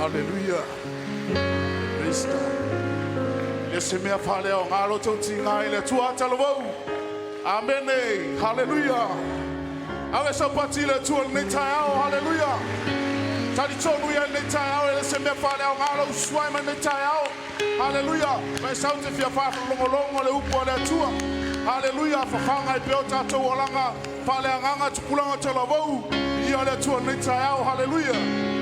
Hallelujah. Praise God. Yes, me afale o ngalo tontinga ile tuata lovo. Amen. Hallelujah. Awe sapati ile tuol netao. Hallelujah. Tadi tonu ya netao ile se me afale o ngalo uswaima netao. Hallelujah. Me sauti fia fa longolongo le upo le tua. Hallelujah. Fafanga ipeota to walanga pale nganga tukulanga to lovo. Ia le tuol netao. Hallelujah.